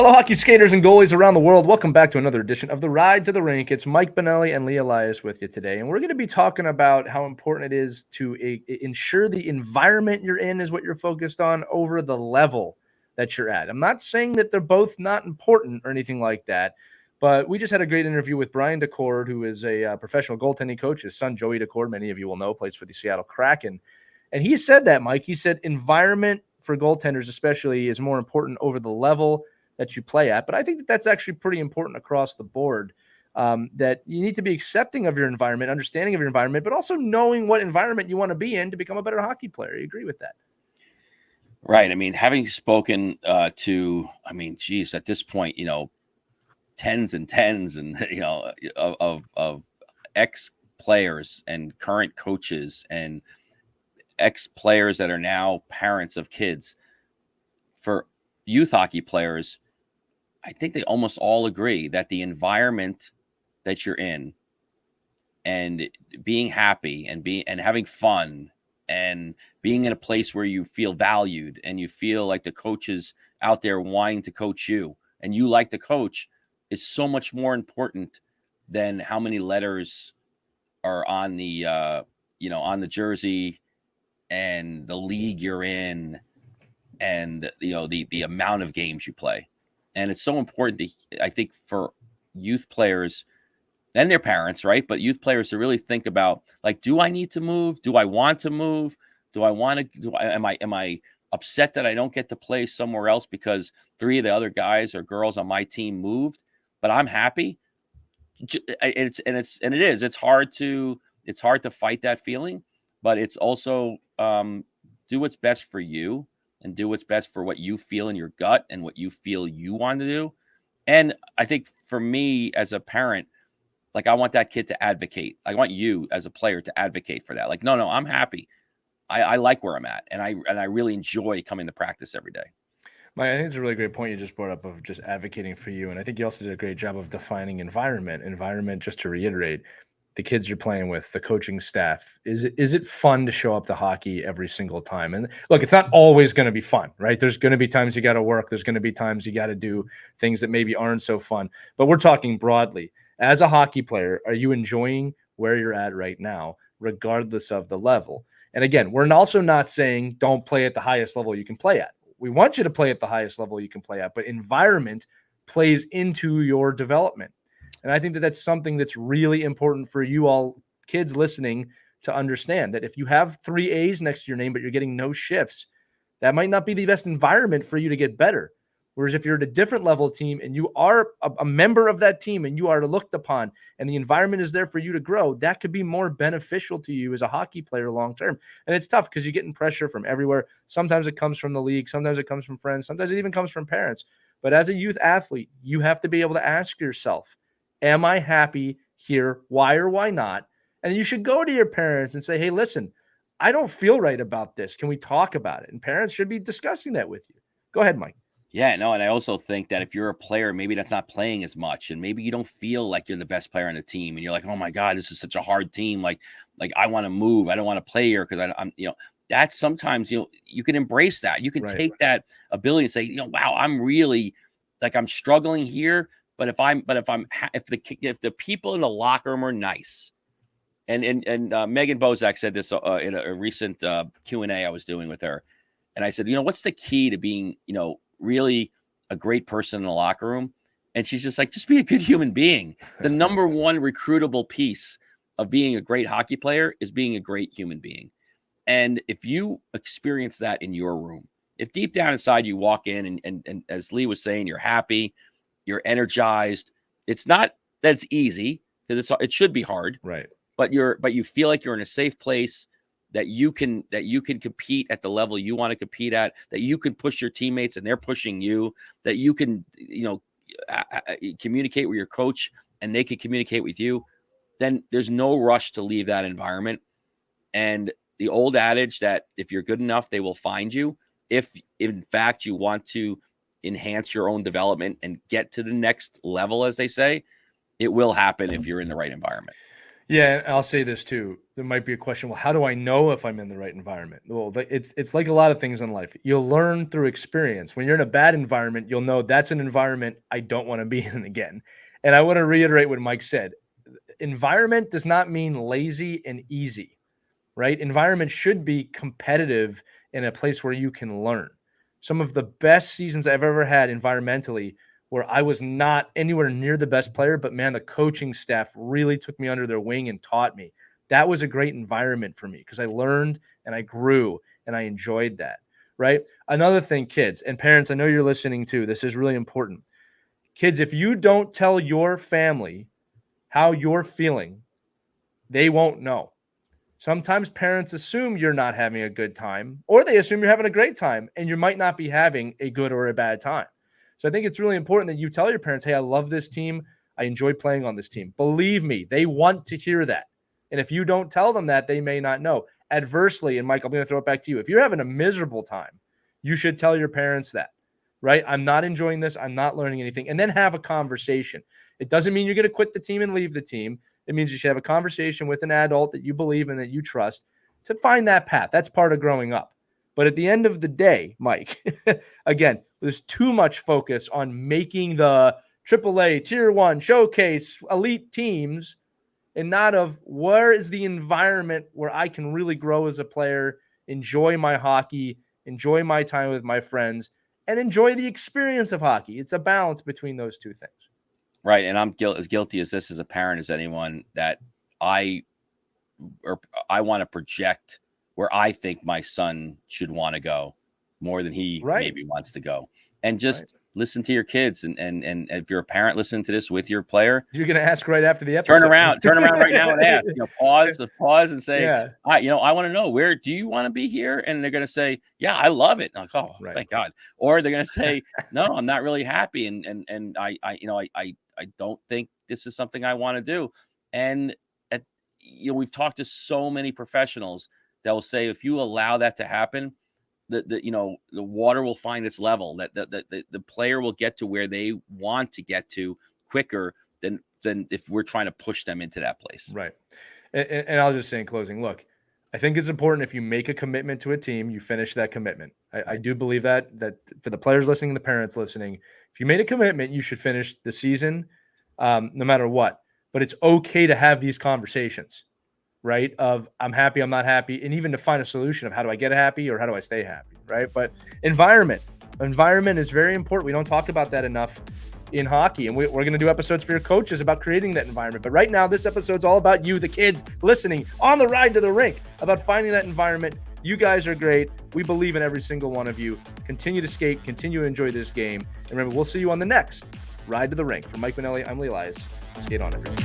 Hello, hockey skaters and goalies around the world. Welcome back to another edition of the Ride to the Rink. It's Mike Benelli and Lee Elias with you today, and we're going to be talking about how important it is to ensure the environment you're in is what you're focused on over the level that you're at. I'm not saying that they're both not important or anything like that, but we just had a great interview with Brian Daccord, who is a professional goaltending coach. His son, Joey Daccord, many of you will know, plays for the Seattle Kraken. And he said that, Mike. He said environment for goaltenders especially is more important over the level that you play at. But I think that that's actually pretty important across the board, that you need to be accepting of your environment, understanding of your environment, but also knowing what environment you want to be in to become a better hockey player. You agree with that? Right. I mean, having spoken geez, at this point, tens and tens and, of ex players and current coaches and ex players that are now parents of kids. For youth hockey players, I think they almost all agree that the environment that you're in and being happy and having fun and being in a place where you feel valued and you feel like the coach is out there wanting to coach you and you like the coach is so much more important than how many letters are on the on the jersey and the league you're in and the amount of games you play. And it's so important I think, for youth players and their parents, right? But youth players to really think about, like, do I need to move? Do I want to move? Am I upset that I don't get to play somewhere else because 3 of the other guys or girls on my team moved, but I'm happy? It's hard to fight that feeling, but it's also do what's best for you and do what's best for what you feel in your gut and what you feel you want to do. And I think for me as a parent, like, I want that kid to advocate. I want you as a player to advocate for that. Like, no, I'm happy. I like where I'm at. And I really enjoy coming to practice every day. Mike, I think it's a really great point you just brought up of just advocating for you. And I think you also did a great job of defining environment. Environment, just to reiterate, the kids you're playing with, the coaching staff. Is it fun to show up to hockey every single time? And look, it's not always going to be fun, right? There's going to be times you got to work. There's going to be times you got to do things that maybe aren't so fun. But we're talking broadly. As a hockey player, are you enjoying where you're at right now, regardless of the level? And again, we're also not saying don't play at the highest level you can play at. We want you to play at the highest level you can play at, but environment plays into your development. And I think that that's something that's really important for you all kids listening to understand, that if you have 3 A's next to your name, but you're getting no shifts, that might not be the best environment for you to get better. Whereas if you're at a different level team and you are a member of that team and you are looked upon and the environment is there for you to grow, that could be more beneficial to you as a hockey player long term. And it's tough because you're getting pressure from everywhere. Sometimes it comes from the league. Sometimes it comes from friends. Sometimes it even comes from parents. But as a youth athlete, you have to be able to ask yourself, am I happy here? Why or why not? And you should go to your parents and say, hey, listen, I don't feel right about this. Can we talk about it? And parents should be discussing that with you. Go ahead, Mike. Yeah, no, and I also think that if you're a player, maybe that's not playing as much, and maybe you don't feel like you're the best player on the team, and you're like, oh my God, this is such a hard team. Like I want to move. I don't want to play here because I'm, that's sometimes, you can embrace that. You can take that ability and say, wow, I'm really, like, I'm struggling here. But if the people in the locker room are nice, and Megan Bozak said this in a recent Q&A I was doing with her, and I said, what's the key to being, really a great person in the locker room? And she's just like, just be a good human being. The number one recruitable piece of being a great hockey player is being a great human being. And if you experience that in your room, if deep down inside you walk in and as Lee was saying, you're happy, you're energized, it's not that it's easy, because it should be hard, right? But you feel like you're in a safe place, that you can compete at the level you want to compete at, that you can push your teammates and they're pushing you, that you can, communicate with your coach and they can communicate with you, then there's no rush to leave that environment. And the old adage that if you're good enough, they will find you. If in fact you want to enhance your own development and get to the next level, as they say, it will happen if you're in the right environment. Yeah, and I'll say this too. There might be a question, well, how do I know if I'm in the right environment? Well, it's like a lot of things in life. You'll learn through experience. When you're in a bad environment, you'll know that's an environment I don't want to be in again. And I want to reiterate what Mike said. Environment does not mean lazy and easy, right? Environment should be competitive in a place where you can learn. Some of the best seasons I've ever had environmentally where I was not anywhere near the best player, but man, the coaching staff really took me under their wing and taught me. That was a great environment for me because I learned and I grew and I enjoyed that, right? Another thing, kids and parents, I know you're listening too. This is really important. Kids, if you don't tell your family how you're feeling, they won't know. Sometimes parents assume you're not having a good time, or they assume you're having a great time, and you might not be having a good or a bad time. So I think it's really important that you tell your parents, hey, I love this team. I enjoy playing on this team. Believe me, they want to hear that. And if you don't tell them that, they may not know. Adversely, and Mike, I'm going to throw it back to you. If you're having a miserable time, you should tell your parents that, right? I'm not enjoying this. I'm not learning anything. And then have a conversation. It doesn't mean you're going to quit the team and leave the team. It means you should have a conversation with an adult that you believe in, that you trust, to find that path. That's part of growing up. But at the end of the day, Mike, again, there's too much focus on making the AAA, Tier 1, showcase, elite teams, and not of where is the environment where I can really grow as a player, enjoy my hockey, enjoy my time with my friends, and enjoy the experience of hockey. It's a balance between those two things. Right. And I'm as guilty as this as a parent as anyone, that I want to project where I think my son should want to go more than he maybe wants to go. And just listen to your kids. And if you're a parent listening to this with your player, you're going to ask right after the episode. Turn around right now and ask, pause and say, I want to know, where do you want to be here? And they're going to say, yeah, I love it. And I'm like, thank God. Or they're going to say, no, I'm not really happy. And I don't think this is something I want to do. And we've talked to so many professionals that will say, if you allow that to happen, the water will find its level, that the player will get to where they want to get to quicker than if we're trying to push them into that place. Right. And I'll just say in closing, look, I think it's important, if you make a commitment to a team, you finish that commitment. I do believe that for the players listening, the parents listening, if you made a commitment, you should finish the season, no matter what. But it's okay to have these conversations, right? Of I'm happy, I'm not happy, and even to find a solution of how do I get happy or how do I stay happy, right? But environment is very important. We don't talk about that enough in hockey, and we're going to do episodes for your coaches about creating that environment. But right now, this episode's all about you, the kids listening on the ride to the rink, about finding that environment. You guys are great. We believe in every single one of you. Continue to skate, continue to enjoy this game, and remember, we'll see you on the next Ride to the Rink. For Mike Manelli, I'm Lee Elias. Skate on, everybody.